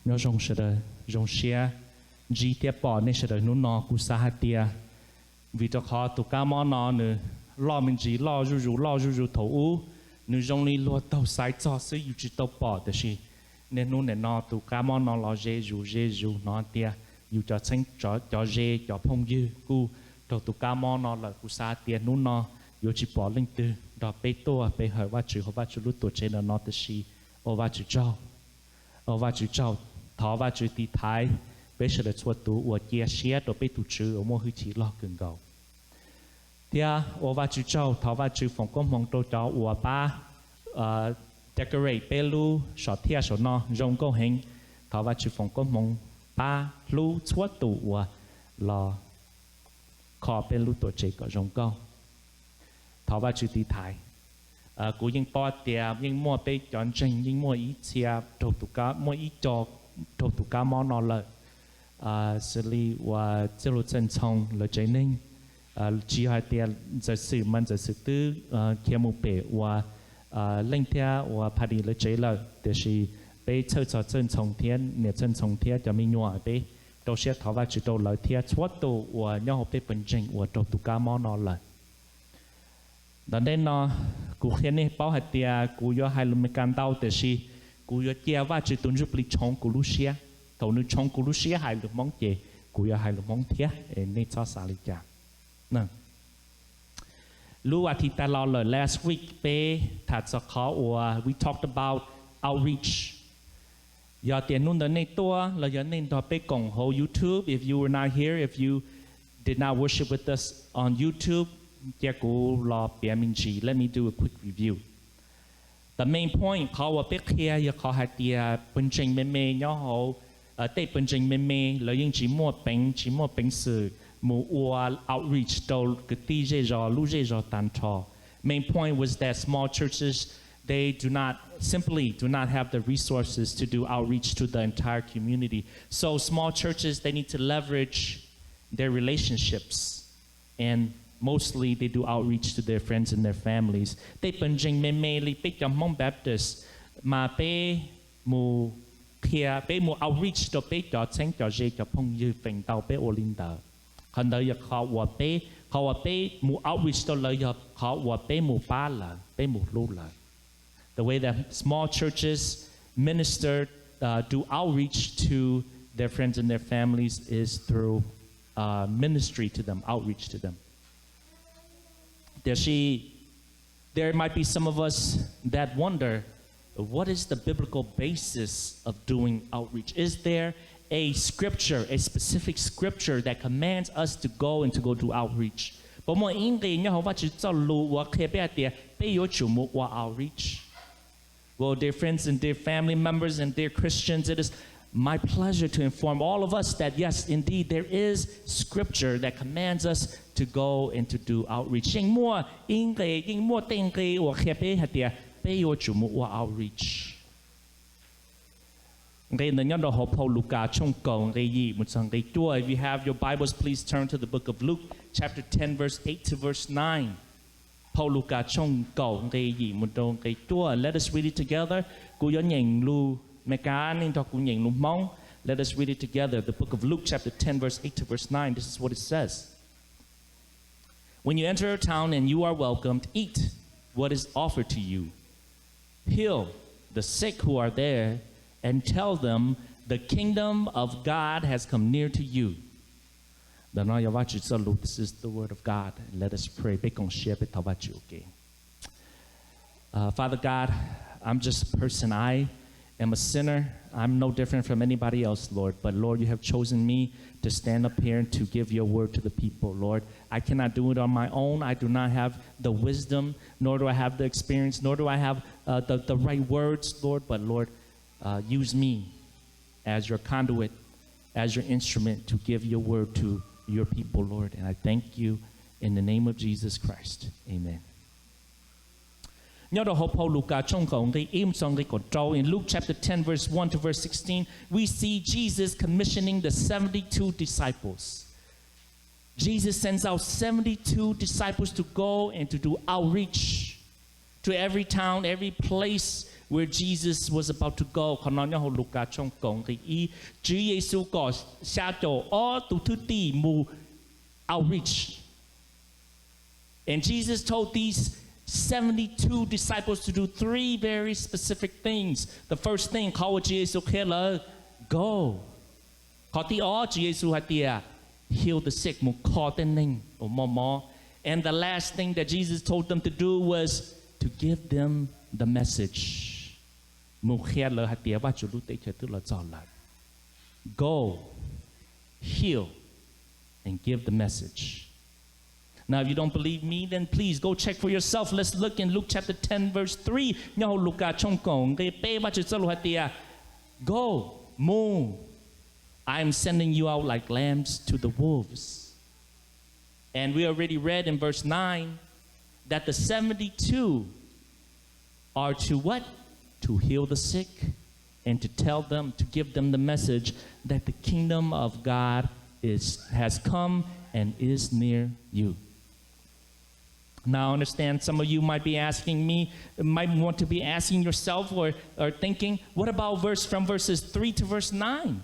nhớ rong sẽ đời rong xe chỉ tiếp bỏ nên sẽ đời nút nọ cú sa hạt tia vì cho họ tụ cá món nọ nữa lo mình chỉ lo rú thấu u nữa rong li lo tàu sai cho sử dụng chỉ tàu bỏ để gì nên nút này nọ tụ cá món nọ lo dê rú nọ tia dù cho xanh cho dê cho phong dư cú đầu tụ cá món nọ là cú sa tia nút nọ dù chỉ bỏ linh từ đó bê tô bê hỏi va chữ lúc tuổi trên là nọ để gì ô va chữ trâu thọ va chữ tì thái bây giờ là chua tú của chia sẻ đồ bây tụ chữ ở mua hư chỉ lo cường cầu thì ô va chữ trâu thọ va chữ phòng công mong trâu cháu của ba decorate bê lu sọ thia sọ no rong câu hình thọ va chữ phòng công mong ba lu chua tú của lo khó bê lu tuổi trẻ có rong câu thọ va chữ tì thái cú những bỏ tiệp những mua bê chọn trình những mua ý chia đầu tụ cá mua ý cho đầu tụ cá món nọ lợi xử lý và chế độ chân trọng là trái ninh chỉ hai tiệp giờ sử mình giờ sử tư kia một bể và lên theo và phát đi là trái lợi để chỉ bê chơi trò chân trọng thiên nè chân trọng thiên cho mình nhỏ bê đầu sẽ thảo vào chữ đầu lợi thiên chốt tụ và nhau học bê bình trình và đầu tụ cá món nọ lợi đó nên nó cú hiện nay bao hạt tia cú yo hai lùm can đau để si cú yo chia va chỉ tuân giúp lý chong cú lucia thầu nữ chong cú lucia hai lùm mong chè cú yo hai lùm mong thía nên cho xả lý chả nè lưu thì ta lo lời last week pe thật sự khó we talked about outreach giờ tiền nun đến này tua là giờ nên đó pe cổng hồ YouTube if you were not here if you did not worship with us on YouTube let me do a quick review. The main point qhuabqhia ya khó hạt tia bên trình bên mê nhớ hậu tây bên trình bên mê là những chỉ mua bánh sự mua outreach đầu cái tí dễ dò lú dễ dò tàn trò. Main point was that small churches they simply do not have the resources to do outreach to the entire community. So small churches they need to leverage their relationships and mostly they do outreach to their friends and their families. They penjing mainly pick up Mong Baptist mà pe mu kia pe mu outreach to pe cho cheng cho je cho phong dư phèn tàu pe Olinda. Hắn đời họ pe mu outreach to lời họ pe mu ba là pe mu lu là. The way that small churches minister do outreach to their friends and their families is through ministry to them, outreach to them. There might be some of us that wonder, what is the biblical basis of doing outreach? Is there a scripture, a specific scripture that commands us to go and to go do outreach? Outreach. Well, dear friends and dear family members and dear Christians, it is my pleasure to inform all of us that yes, indeed, there is scripture that commands us to go and to do outreach. Outreach. If you have your Bibles, please turn to the book of Luke, chapter 10, verse 8 to verse 9. Let us read it together. Let us read it together. The book of Luke, chapter 10, verse 8 to verse 9. This is what it says. When you enter a town and you are welcomed, eat what is offered to you. Heal the sick who are there and tell them the kingdom of God has come near to you. This is the word of God. Let us pray. Father God, I'm just a person. I am a sinner. I'm no different from anybody else, Lord. But Lord, you have chosen me to stand up here and to give your word to the people, Lord. I cannot do it on my own. I do not have the wisdom, nor do I have the experience, nor do I have the right words, Lord. But Lord, use me as your conduit, as your instrument to give your word to your people, Lord. And I thank you in the name of Jesus Christ. Amen. In Luke chapter 10, verse 1 to verse 16, we see Jesus commissioning the 72 disciples. Jesus sends out 72 disciples to go and to do outreach to every town, every place where Jesus was about to go. Còn nói nhau hồ Luca trong cổng thì ý Chúa Giêsu có xa chỗ ở tụ thứ tỷ mù outreach. And Jesus told these 72 disciples to do 3 very specific things. The first thing, khao Chúa Giêsu khe là go. Khao tí ó Chúa Giêsu hạt tìa heal the sick, mù kho tên ninh, or mò. And the last thing that Jesus told them to do was to give them the message. Go, heal, and give the message. Now, if you don't believe me, then please go check for yourself. Let's look in Luke chapter 10, verse 3. Go, move. I am sending you out like lambs to the wolves. And we already read in verse 9 that the 72 are to what? To heal the sick and to tell them, to give them the message that the kingdom of God has come and is near you. Now, I understand some of you might be asking me, might want to be asking yourself or thinking, what about from verses 3 to verse 9?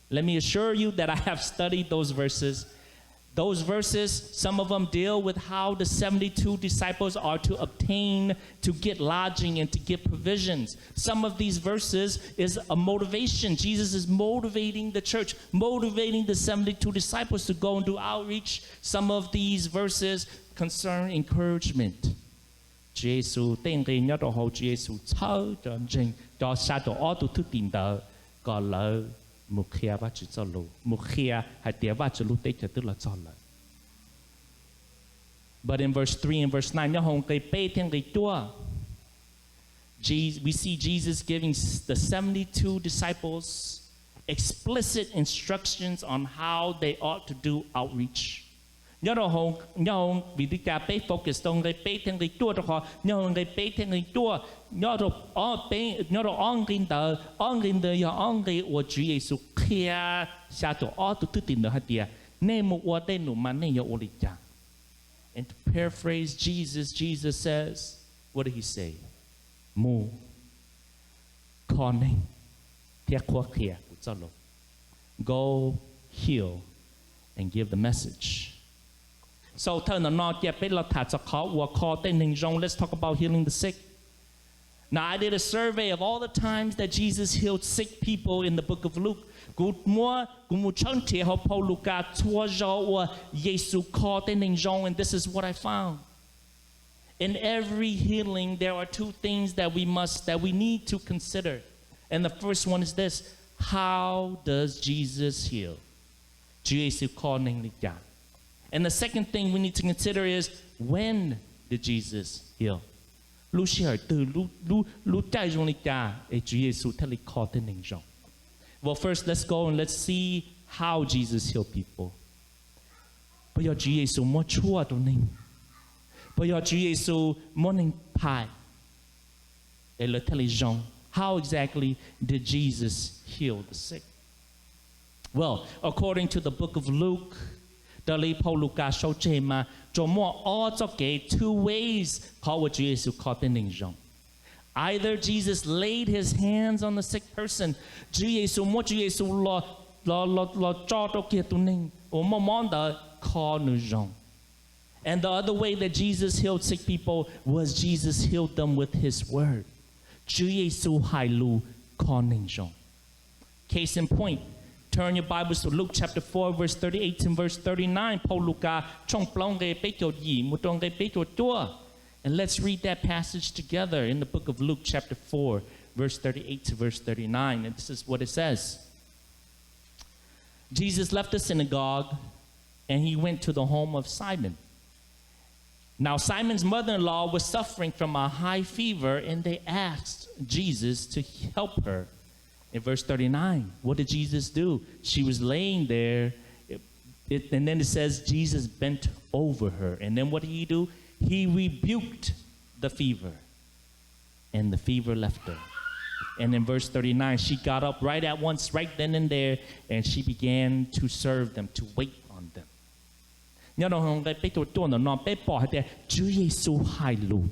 Let me assure you that I have studied those verses. Those verses, some of them deal with how the 72 disciples are to get lodging and to get provisions. Some of these verses is a motivation. Jesus is motivating the church, motivating the 72 disciples to go and do outreach. Some of these verses concern encouragement. Jesus tên người nhớ đồ hồ Jesus thơ cho trình cho sa đồ ở tụ thức tìm đỡ có lỡ qhuabqhia va chữ cho lù qhuabqhia hay tiếng va chữ lù tết cho tức là cho lỡ. But in verse 3 and verse 9 nhớ hồng cây bê thiên cây tua. We see Jesus giving the 72 disciples explicit instructions on how they ought to do outreach. Nhớ hồng vì đi cả bê focus trong cây bê thiên cây tua đó họ nhớ hồng cây bê thiên cây tua nhớ rồi on kinh đời ya on cái của Chúa Giêsu kia xa chỗ ở tụ tư tin đó hạt địa nên một quả tên nụ mà nên ya ô lịch cha. And to paraphrase Jesus says, what did he say? Mu con nên theo qhuabqhia của cho lô. Go heal and give the message. So let's talk about healing the sick. Now, I did a survey of all the times that Jesus healed sick people in the book of Luke. And this is what I found. In every healing, there are 2 things that we need to consider. And the first one is this: how does Jesus heal? And the second thing we need to consider is, when did Jesus heal? Well, first, let's go and let's see how Jesus healed people. How exactly did Jesus heal the sick? Well, according to the book of Luke, two ways either Jesus laid his hands on the sick person, and the other way that Jesus healed sick people was Jesus healed them with his word. Case in point, turn your Bibles to Luke chapter 4, verse 38 and verse 39. And let's read that passage together in the book of Luke chapter 4, verse 38 to verse 39. And this is what it says. Jesus left the synagogue and he went to the home of Simon. Now Simon's mother-in-law was suffering from a high fever, and they asked Jesus to help her. In verse 39, what did Jesus do? She was laying there, and then it says Jesus bent over her. And then what did he do? He rebuked the fever, and the fever left her. And in verse 39, she got up right at once, right then and there, and she began to serve them, to wait on them. Chúa Giêsu hai lù,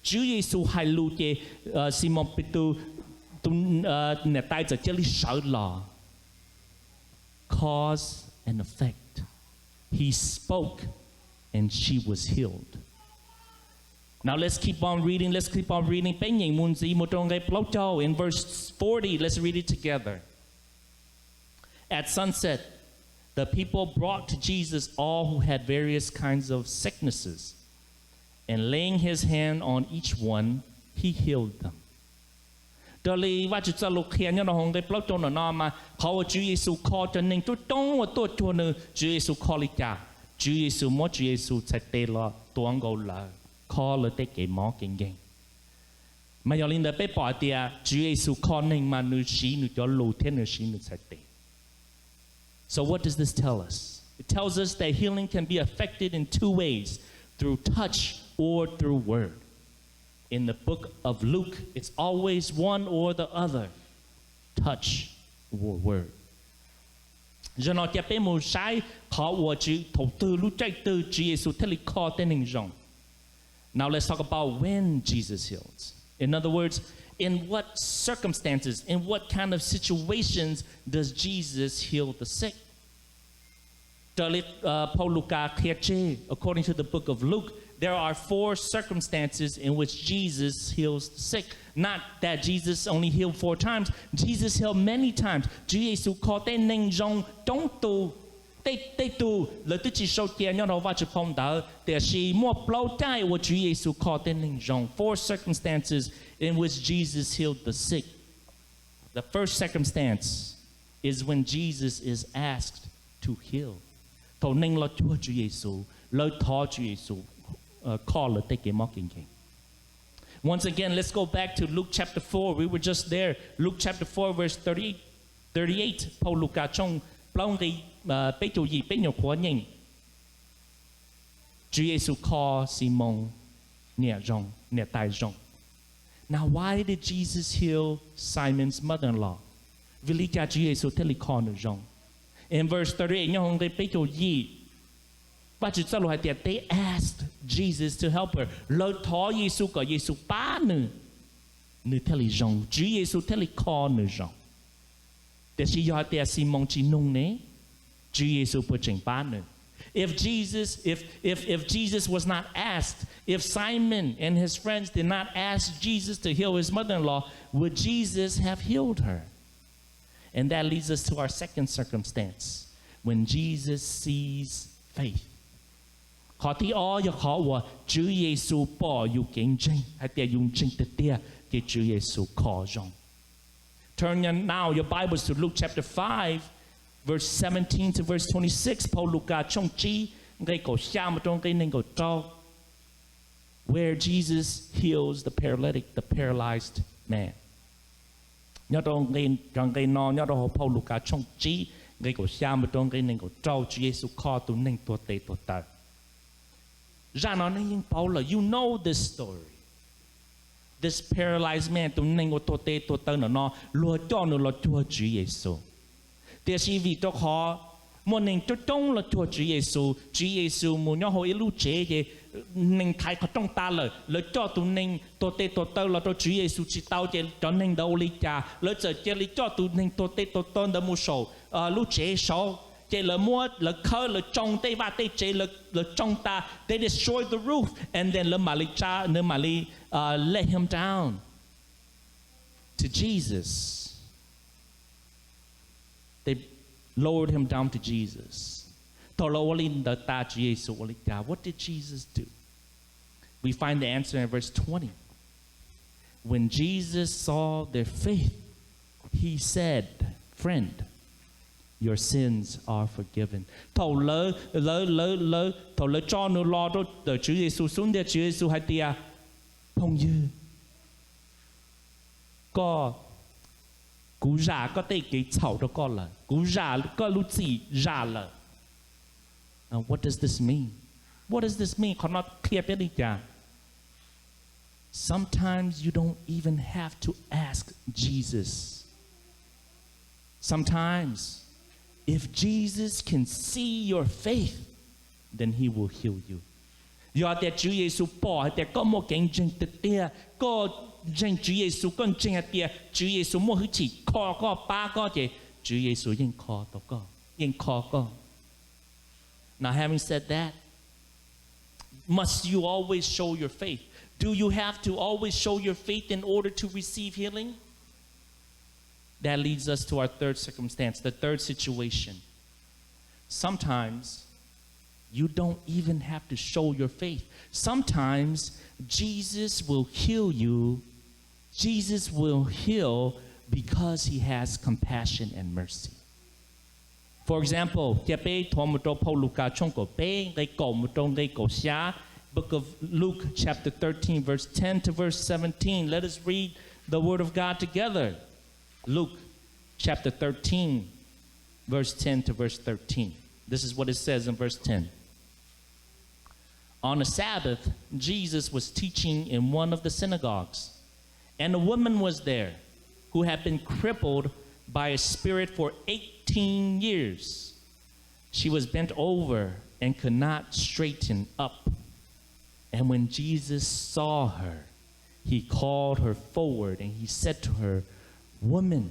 Chúa Giêsu hai lưu chê Simon Peter tu nè tay giờ chơi lý sợ lò. Cause and effect. He spoke and she was healed. Now let's keep on reading. Let's keep on reading. In verse 40, let's read it together. At sunset, the people brought to Jesus all who had various kinds of sicknesses, and laying his hand on each one, he healed them. Chúa Giêsu call cho nên tôi đông và tôi cho nên Chúa Giêsu call đi cha. Chúa Giêsu mỗi Chúa Giêsu sẽ tê lo tuang gầu lờ call tới cái mỏ kinh kinh. Mà giờ linh đã bị bỏ đi à Chúa Giêsu call nên mà nữ sĩ nữ cho lù thiên nữ sĩ nữ sẽ tê. So what does this tell us? It tells us that healing can be affected in two ways, through touch or through word. In the book of Luke, it's always one or the other, touch or word. Giờ nó chả biết một sai khó của chữ thầu tư lúc chạy từ Chúa Giêsu thế là khó tên hình rong. Now let's talk about when Jesus heals. In other words, in what circumstances, in what kind of situations does Jesus heal the sick? According to the book of Luke, there are 4 circumstances in which Jesus heals the sick. Not that Jesus only healed 4 times. Jesus healed many times. Chúa Giêsu có tên nên rong trong tù. Tê tù là tự chỉ sâu tiền nhau đâu và chỉ phong đỡ. Để chỉ mua bao trái của Chúa Giêsu có tên nên rong. 4 circumstances in which Jesus healed the sick. The first circumstance is when Jesus is asked to heal. Thầu nên là Chúa Giêsu, lời thọ Chúa Giêsu call là cái móc kinh kinh. Once again, let's go back to Luke chapter 4. We were just there. Luke chapter 4 verse 38. Paul Luca trong plong cái bé chủ gì bé nhỏ của nhìn. Chúa Giêsu call Simon nè rong nè tai rong. Now why did Jesus heal Simon's mother-in-law? Vì lý cha Chúa Giêsu thế là call nè rong. In verse 38, nhau cái bé chủ gì they asked Jesus to help her. Lời thọ Giêsu có Giêsu ba nữ thế là rong. Chúa Giêsu thế là call nữ rong. Để chỉ do để Simon chỉ nung nè. Chúa Giêsu bớt chỉnh ba nữ. If Jesus was not asked, if Simon and his friends did not ask Jesus to heal his mother-in-law, would Jesus have healed her? And that leads us to our second circumstance, when Jesus sees faith. Khó thì giờ khóว่าChúa Giêsu bỏ yêu kinh tranh hay là dùng tranh tự tia cái Chúa Giêsu khó rong. Turn now your Bibles to Luke chapter 5, verse 17 to verse 26. Paul Luca trong chi ngay cổ xa mà trong cái nên cổ trao, where Jesus heals the paralytic, the paralyzed man. Nhớ trong cái nó nhớ trong Paul Luca trong chi ngay cổ xa mà trong cái nên cổ trao Chúa Giêsu khó tu nên tu tê tu tờ. Ra nó nên Paul là you know this story. This paralyzed man tu nên tu tê tu tờ nó lùa cho nó là Chúa Giêsu. Để chỉ vì cho họ muốn nên cho trong là Chúa Giêsu muốn nhau hội lưu chế gì nên khai họ trong ta lời cho tụi nên tu tê tu tờ là cho Chúa Giêsu chỉ tao chế cho nên đâu lý cha lời giờ chế lý cho tụi nên tu tê tu tờ đâm mua sầu lưu chế sầu chế lời mua lời khơi lời trong tê ba tê chế lời trong ta they destroy the roof and then lời mà lý cha lời mà lý let him down to Jesus. They lowered him down to Jesus. What did Jesus do? We find the answer in verse 20. When Jesus saw their faith, he said, "Friend, your sins are forgiven." Thầu lỡ cho nó lo đó từ Chúa Giêsu xuống để Chúa Giêsu hay tia phong dư có cú già có thể cái chảo đó có là cú già có lúc gì già là. Now what does this mean? What does this mean? Còn nó clear biết đi chả. Sometimes you don't even have to ask Jesus. Sometimes if Jesus can see your faith, then he will heal you. do để Chúa Giêsu bỏ để có một cái chân thực tia có chân Chúa Giêsu con chân tia Chúa Giêsu mua thứ chỉ có ba có chứ Chúa Giêsu yên kho đâu có yên kho có. Now having said that, must you always show your faith? Do you have to always show your faith in order to receive healing? That leads us to our third circumstance, the third situation. Sometimes you don't even have to show your faith. Sometimes Jesus will heal you. Jesus will heal because he has compassion and mercy. For example, book of Luke chapter 13 verse 10 to verse 17. Let us read the word of God together. Luke chapter 13 verse 10 to verse 13. This is what it says in verse 10. On the Sabbath, Jesus was teaching in one of the synagogues, and a woman was there who had been crippled by a spirit for 18 years. She was bent over and could not straighten up. And when Jesus saw her, he called her forward and he said to her, "Woman,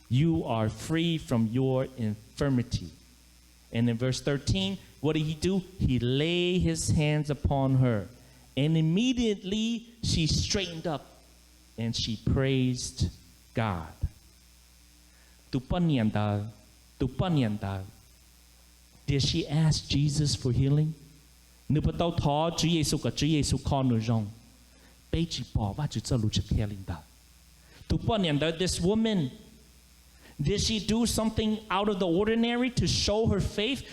you are free from your infirmity." And in verse 13, what did he do? He laid his hands upon her, and immediately she straightened up and she praised God. Did she ask Jesus for healing? This woman, did she do something out of the ordinary to show her faith?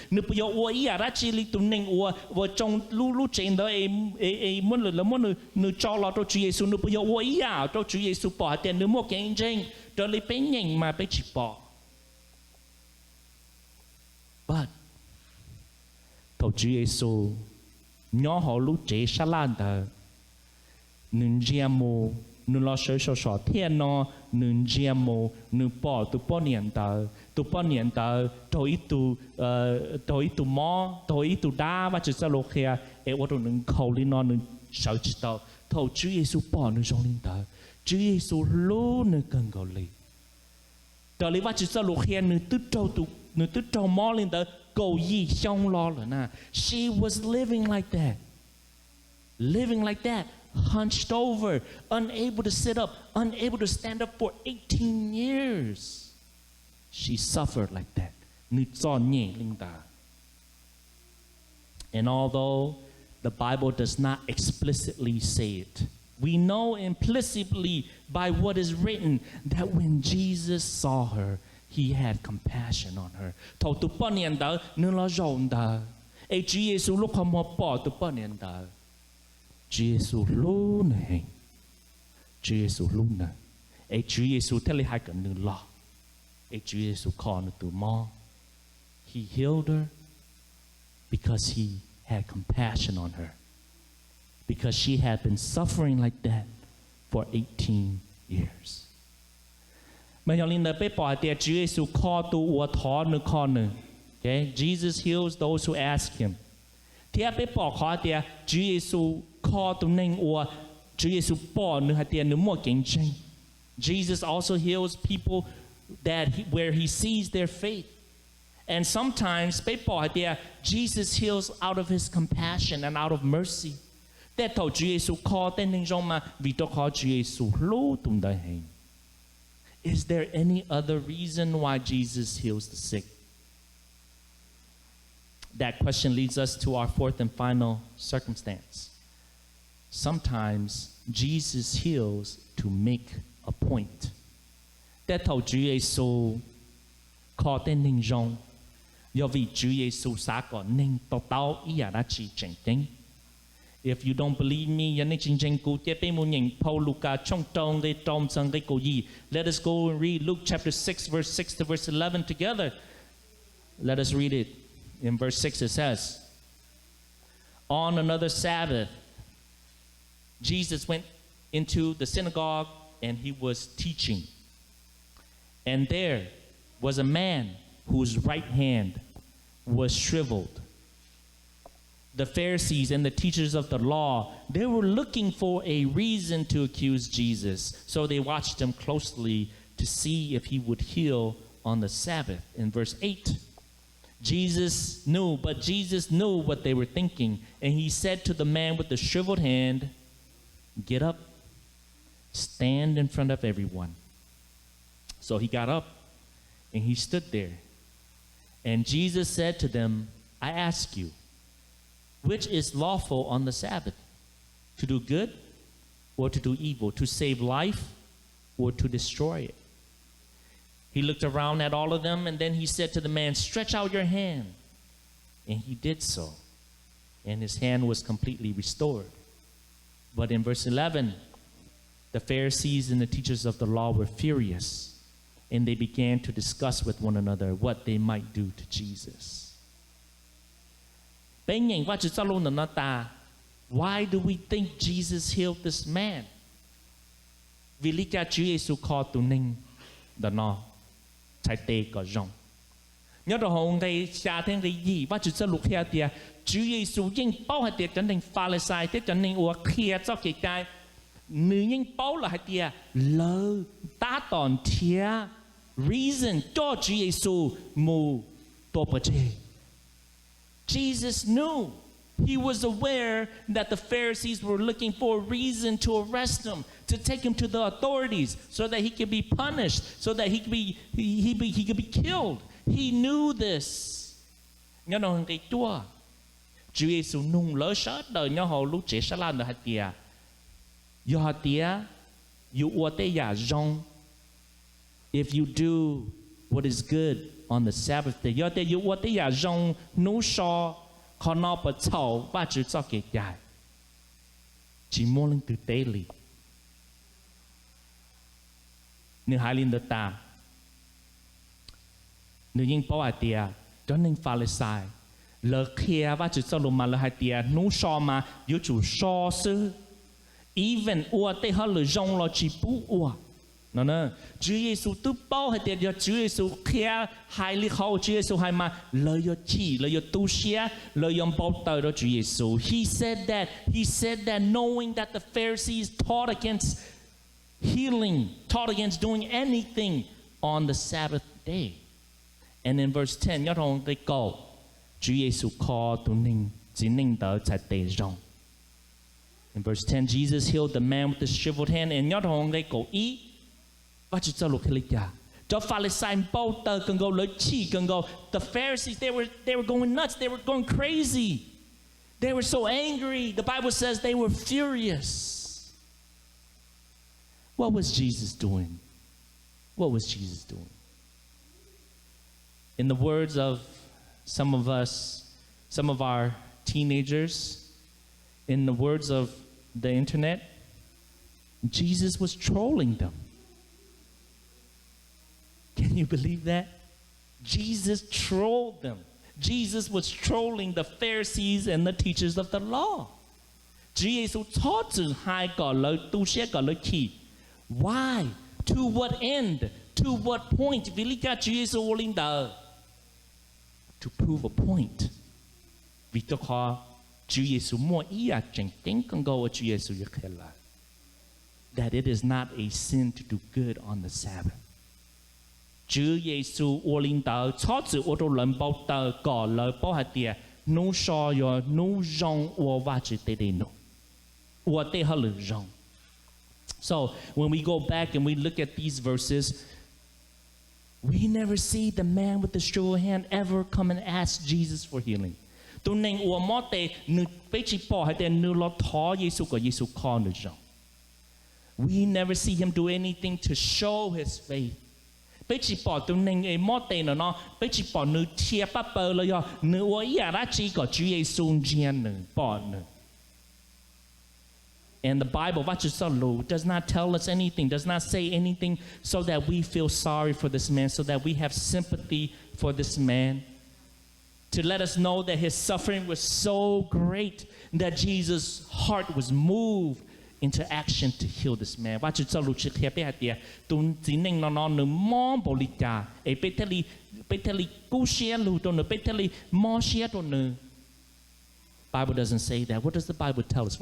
But Chúa Giêsu nhỏ họ lúc chế sa lan ta nương giamo nương lo sơ sơ sọ thiên nó nương giamo nương bỏ tu bỏ niệm ta thôi tu mò thôi tu đa và chỉ sao lúc kia em ở trong nương khâu lên nó nương sợ chỉ tao thôi Chúa Giêsu bỏ nương trong linh ta Chúa Giêsu luôn nương cần gọi lì đó lý và chỉ sao lúc kia nương tứ trâu mò lên ta cầu gì xong lo rồi na. She was living like that, hunched over, unable to sit up, unable to stand up for 18 years. She suffered like that. And although the Bible does not explicitly say it, we know implicitly by what is written that when Jesus saw her, he had compassion on her. Thầu tu bao niên đó nương lo rộn đó. Chúa Giêsu lúc không bỏ tu bao niên đó. Chúa Giêsu luôn này. Chúa Giêsu luôn này. Chúa Giêsu thế là hai cái nương lo. Chúa Giêsu call nương tu mò. He healed her because he had compassion on her. Because she had been suffering like that for 18 years. Okay? Jesus heals those who ask him. Jesus also heals people where he sees their faith. And sometimes Jesus heals out of his compassion and out of mercy. Is there any other reason why Jesus heals the sick? That question leads us to our fourth and final circumstance. Sometimes Jesus heals to make a point. If you don't believe me, let us go and read Luke chapter 6, verse 6 to verse 11 together. Let us read it. In verse 6 it says, on another Sabbath, Jesus went into the synagogue and he was teaching. And there was a man whose right hand was shriveled. the Pharisees and the teachers of the law, they were looking for a reason to accuse Jesus. So they watched him closely to see if he would heal on the Sabbath. In verse 8, Jesus knew what they were thinking. And he said to the man with the shriveled hand, "Get up, stand in front of everyone." So he got up and he stood there. And Jesus said to them, "I ask you, which is lawful on the Sabbath? To do good or to do evil? To save life or to destroy it?" He looked around at all of them, and then he said to the man, "Stretch out your hand." And he did so, and his hand was completely restored. But in verse 11, the Pharisees and the teachers of the law were furious, and they began to discuss with one another what they might do to Jesus. Why do we think Jesus healed this man? Vì lý do Chúa Giêsu khó tụi ninh đó nó chạy tê có rong. Nhớ đồ hồn gây xa thiên lý gì và Chúa lục hea tìa Chúa Giêsu yên bao hạt tìa cho nên pha lê sai thế cho nên ua khía cho kì cái nữ yên bao là hạt tìa lơ ta tòn thìa reason cho Chúa Giêsu mù tổ bà chê. Jesus knew. He was aware that the Pharisees were looking for a reason to arrest him, to take him to the authorities so that he could be punished, so that he could be killed. He knew this. Nhớ nói cái tua. Chúa Giêsu nung lỡ sát đời nhớ hồ lúc trẻ sát lan đời hạt tìa. Yo hạt tìa, you ua tê ya zong. If you do what is good on the Sabbath day, yo tê you ua tê ya zong nú so. Còn nó bật chậu và chữ cho kể dài. Chỉ mua lên từ tế lì. Nếu hai linh được ta. Nếu những bảo hạt tìa. Cho nên phá lệ sai. Lỡ khía và chữ cho lùm mà lỡ hạt tìa. Nú so mà yếu chủ so sư. Even ua tê hả lỡ rong lo chỉ bú ua. Nó nè. Chúa Giêsu tư bao hạt tìa. Chúa Giêsu khía hai lý khẩu. Chúa Giêsu hai mà lỡ yếu chỉ. Lỡ yếu tu xia. Lỡ yếu bao tờ đó Chúa Giêsu. He said that knowing that the Pharisees taught against healing. Taught against doing anything on the Sabbath day. And in verse 10, nhớ không cái câu Chúa Giêsu khó tụ ninh chỉ ninh tớ chạy tê rong. In verse 10, Jesus healed the man with the shriveled hand. And nhớ không cái câu ý và chỉ cho lục lịch giả. Cho Pharisee bao tờ cần go lợi chi cần go. The Pharisees they were going nuts. They were going crazy. They were so angry. The Bible says they were furious. What was Jesus doing? What was Jesus doing? In the words of some of us, some of our teenagers, in the words of the internet, Jesus was trolling them. Can you believe that? Jesus trolled them. Jesus was trolling the Pharisees and the teachers of the law. Jesus taught to hai có lời tu sẽ có lời chỉ. Why? To what end? To what point? Vì lý do Chúa Giêsu linh đời. To prove a point. Vì tôi khó Chúa Giêsu mua ý à chẳng tính con go Chúa Giêsu yêu khẽ lại. That it is not a sin to do good on the Sabbath. Chúa Giêsu ô linh đời cho chữ ô tô lần bao tờ có lời bao hạt tìa nú so yo nú rong ô va chữ tê đê nụ. Ô tê hả lử rong. So when we go back and we look at these verses, we never see the man with the shriveled hand ever come and ask Jesus for healing. Tụi nên ủa mô tê nữ bế chỉ bỏ hay tê nữ lo thó Giêsu có Giêsu khó nữ rong. We never see him do anything to show his faith. Bế chỉ bỏ tụi nên ê mô tê nó bế chỉ bỏ nữ chia bắp bơ lo yo nữ ủa ý à ra chỉ có Chúa Giêsu riêng nữ bỏ nữ. And the Bible does not tell us anything, does not say anything so that we feel sorry for this man, so that we have sympathy for this man. To let us know that his suffering was so great that Jesus' heart was moved into action to heal this man. Và chúng ta lúc trước khi biết hạt tuần chỉ nên nó nữ mong bồ lịch cả, ấy bê theli cú xe lù tuần nữ bê theli mong xe tuần nữ. Bible doesn't say that. What does the Bible tell us?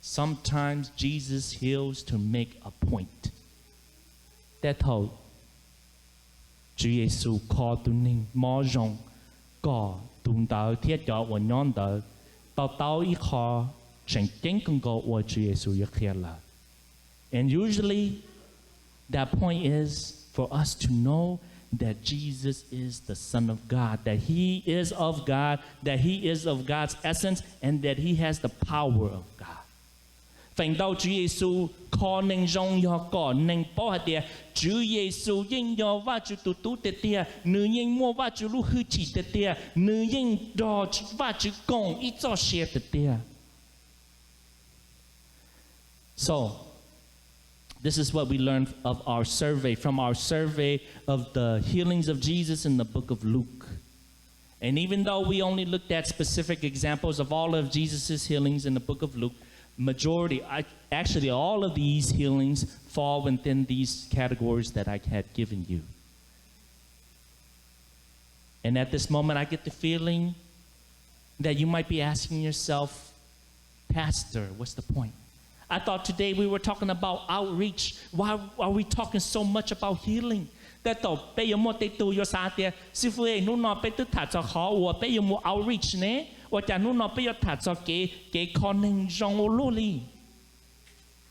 Sometimes Jesus heals to make a point. That how Jesus called to ning mo rong go tung dao thiết cho wo nhon dao tao tao I kho chen kinh con go wo Jesus yak la. And usually that point is for us to know that Jesus is the Son of God, that He is of God, that He is of God's essence, and that He has the power of God. Phành đâu Chúa Giêsu khó nên rong do có nên bỏ hạt địa Chúa Giêsu yên do và Chúa tu tu tê tê nữ yên mua và Chúa lu hư chỉ tê tê nữ yên đò và Chúa công ít cho xe tê tê. So this is what we learned of our survey, from our survey of the healings of Jesus in the book of Luke. And even though we only looked at specific examples of all of Jesus' healings in the book of Luke, actually all of these healings fall within these categories that I had given you. And at this moment, I get the feeling that you might be asking yourself, Pastor, what's the point? I thought today we were talking about outreach. Why are we talking so much about healing? That to bây giờ mua tây tu yo sa tia, sư phụ ơi, nung nó bây tư thả cho khó, và bây giờ mua outreach nè, và chả nung nó bây giờ thả cho cái con nên rong ô lô li.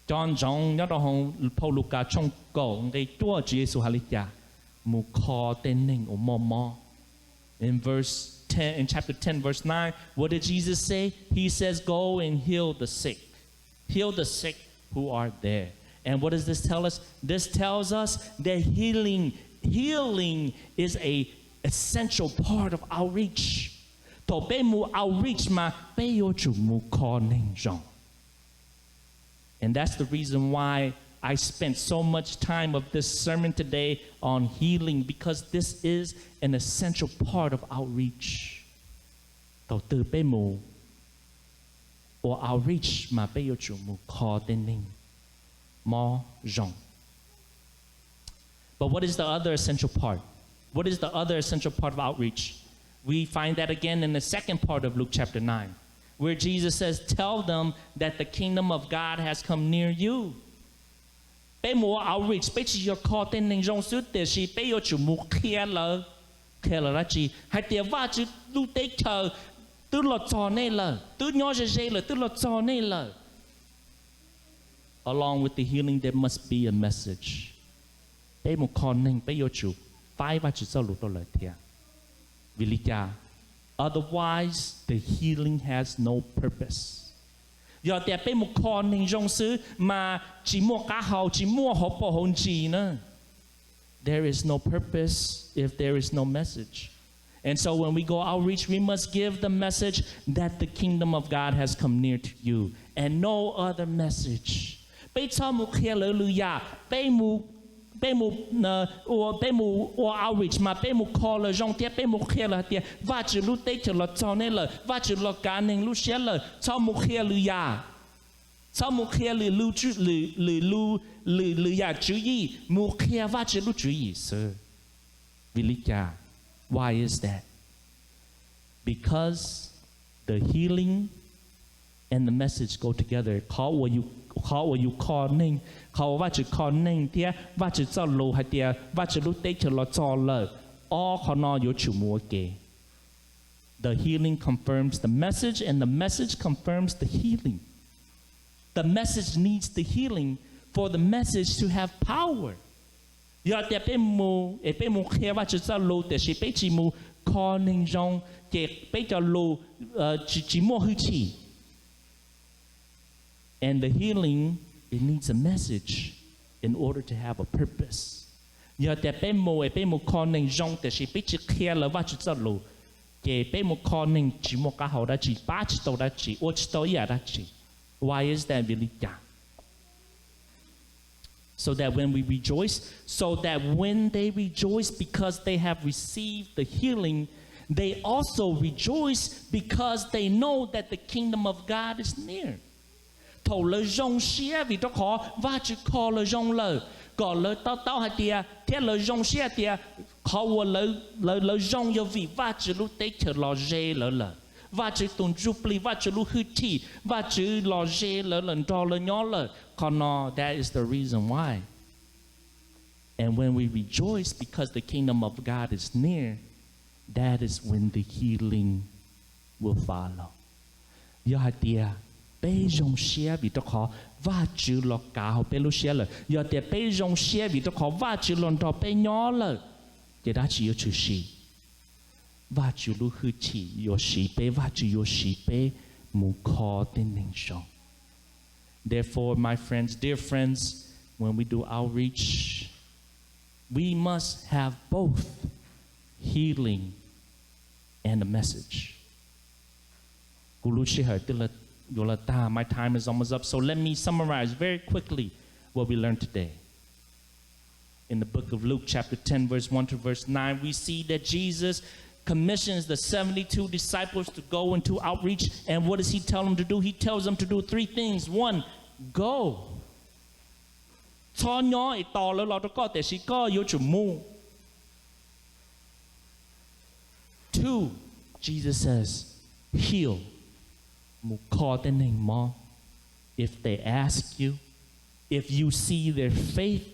John rong nhớ đó hông Paul Luca trong cổ cái chúa Chúa Giêsu halicha, mu kho tên nên ô mò mò. In chapter 10, verse 9, what did Jesus say? He says, "Go and heal the sick." Heal the sick who are there. And what does this tell us? This tells us that healing is a essential part of outreach. To be mu outreach ma be yo chu mu ko ning jong. And that's the reason why I spent so much time of this sermon today on healing, because this is an essential part of outreach. To từ be mu or outreach ma be yo chu mu ko ning mo jong. But what is the other essential part? What is the other essential part of outreach? We find that again in the second part of Luke chapter 9, where Jesus says, "Tell them that the kingdom of God has come near you." Be mo outreach, be chi yo ko tên ning jong su te shi be yo chu mu qhuabqhia la chi hai te va chu lu te chờ tư lo cho ne la tư nyo je la tư lo cho ne la. Along with the healing, there must be a message. Be mo ko ning be yo chu pai va chu sa lu to la thia. Otherwise, the healing has no purpose. There is no purpose if there is no message. And so when we go outreach, we must give the message that the kingdom of God has come near to you, and no other message. Be mu outreach ma be mu call le jong tia be mu khia la tia va chu lu te chu lo cho ne le va chu lo ka ning lu xia le cho mu khia lu ya cho mu khia lu chu lu ya chu yi mu khia va chu lu chu yi sir. Vilika. Why is that? Because the healing and the message go together. How will you call ning? How va chu call ning tia va chu cho lu ha tia va chu lu te chu lo cho le all kho no yo chu mu ke. The healing confirms the message, and the message confirms the healing. The message needs the healing for the message to have power. Ya te pe mu khia va chu cho lu te shi pe chi mu call ning jong ke pe cho lu chi mo hu chi. And the healing, it needs a message in order to have a purpose. Ya te pe mo ko ning jong te shi pe chi khia la va chu za lu ke pe mo ko ning chi mo ka ho da chi pa chi to da chi o chi to ya da chi. Why is that really? So that when we rejoice, so that when they rejoice because they have received the healing, they also rejoice because they know that the kingdom of God is near. Thầu lời rong xia vì đó khó và chỉ khó lời rong lời, còn lời tao hai tia, thế lời rong xia tia khó qua lỡ rong yêu vì và chữ lúc tế chờ lò dê lỡ và chữ tồn chụp li và chữ lúc hư thị và chữ lò dê lỡ trò lỡ nhỏ lỡ còn nó that is the reason why. And when we rejoice because the kingdom of God is near, that is when the healing will follow. Do hạt tia bây rong xe vì tôi khó và chữ lọ cá họ bây lúc xe lỡ do tia bây rong xe vì tôi khó và chữ lọ trò bây nhỏ lỡ thì đã chỉ có chữ sĩ và chữ lúc hư chỉ có sĩ bây và chữ có sĩ bây mù khó tên nền rong. Therefore, my friends, dear friends, when we do outreach, we must have both healing and a message. My time is almost up, so let me summarize very quickly what we learned today. In the book of Luke, chapter 10, verse 1 to verse 9, we see that Jesus commissions the 72 disciples to go into outreach. And what does he tell them to do? He tells them to do three things. One, go. Two, Jesus says, heal. If they ask you, if you see their faith,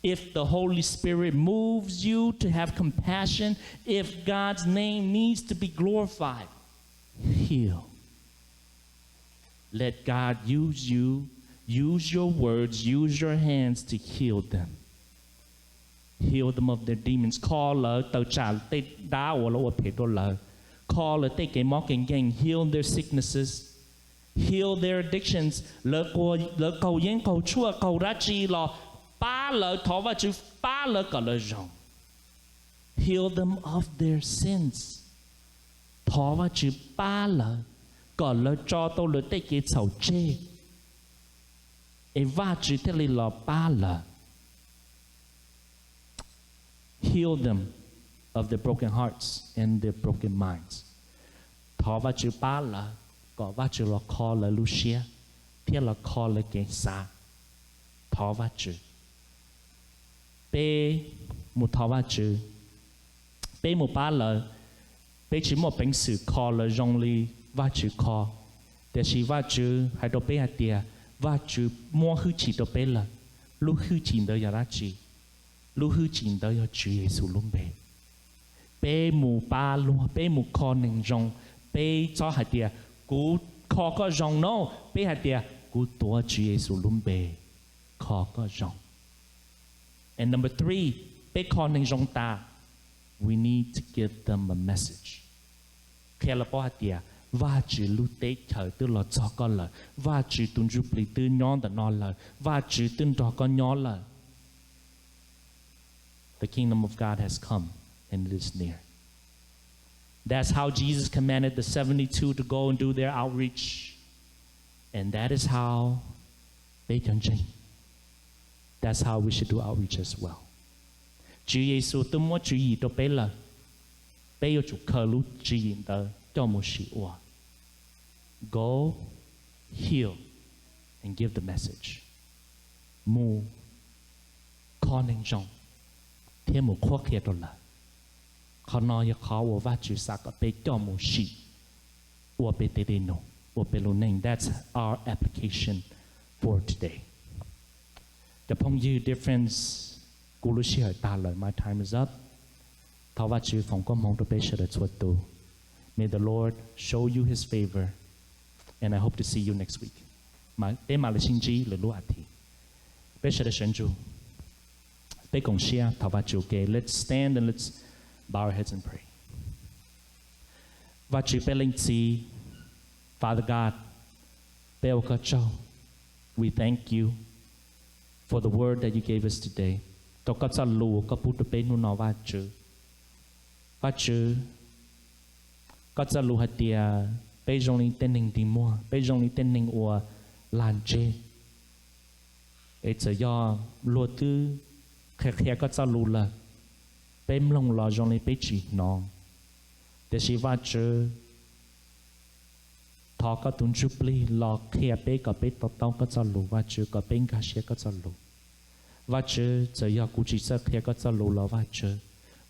if the Holy Spirit moves you to have compassion, if God's name needs to be glorified, heal. Let God use you, use your words, use your hands to heal them. Heal them of their demons. Call heal their sicknesses. Heal their addictions. Heal them of their sins. Heal them of their broken hearts and their broken minds. Có vá chữ là khó là Lucia, thế là khó là kẻ xa, thọ vá chữ. Bé một thọ vá chữ, bé một ba là, bé chỉ một bình sự khó là rong li vá chữ khó. Để chỉ vá chữ hay đồ bé hạt tiệt, vá chữ mua hư chỉ đồ bé là, lúc hư chỉ đó là ra chỉ, lúc hư chỉ đó là chữ Giêsu luôn bé. Bé một ba luôn, bé một khó nên rong, bé cho hạt tiệt. Cú khó có rong nó bé hạt tiệt cú tua Chúa Giêsu luôn bé khó có rong. And number three, bé khó nên rong ta, we need to give them a message. Khi là bỏ hạt tiệt và chữ lưu tế khởi từ lọ cho con lời và chữ tuân giúp lý từ nhón đã nói lời và chữ tuân cho con nhón lời. The kingdom of God has come and it is near. That's how Jesus commanded the 72 to go and do their outreach. And that is how they can change. That's how we should do outreach as well. Chúa Giêsu tôi muốn chú ý tôi bé là bé yêu chủ khờ lúc chú ý tới cho một sự ủa. Go, heal, and give the message. Mù, con nên rong, thêm một khoác kia đó là. That's our application for today. Upon you, dear friends, my time is up. May the Lord show you His favor, and I hope to see you next week. Let's stand and let's bow our heads and pray. Father God, we thank you for the word that you gave us today. Bém lòng lò dòng lên bế chỉ nòng. Để sĩ vá chữ thọ có tuân chụp lý lò khía bế có bế tỏ tông có cho lù vá chữ có bế ngá xế có cho lù. Vá chữ giờ yá cú chỉ sơ khía có cho lù lò vá chữ.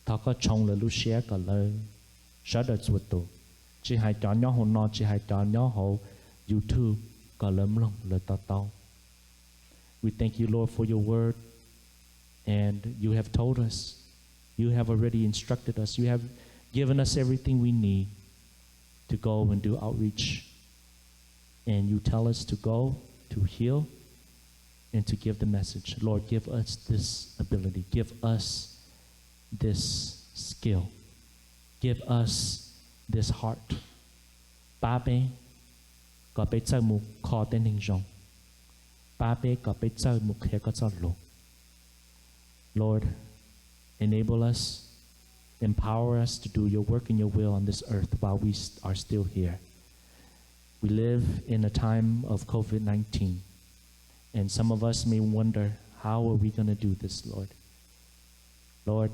thọ có trông là lúc xé cả lời sợ đợt chuột tụ chỉ hai chọn nhỏ hồ nó chỉ hai chọn nhỏ hồ YouTube cả lấm lòng lời tao tao. We thank you, Lord, for your word, and you have told us, you have already instructed us, you have given us everything we need to go and do outreach, and you tell us to go to heal and to give the message. Lord, give us this ability, give us this skill, give us this heart. Ba bé có bé chơi một khó tên hình rong. Ba bé có bé chơi một khía có cho lộ. Lord, enable us, empower us to do your work and your will on this earth while we are still here. We live in a time of COVID-19, and some of us may wonder, how are we going to do this, Lord? Lord,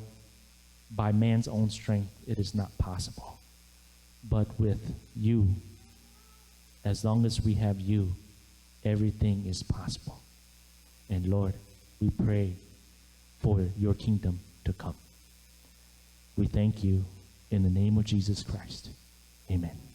by man's own strength, it is not possible. But with you, as long as we have you, everything is possible. And Lord, we pray for your kingdom to come. We thank you in the name of Jesus Christ. Amen.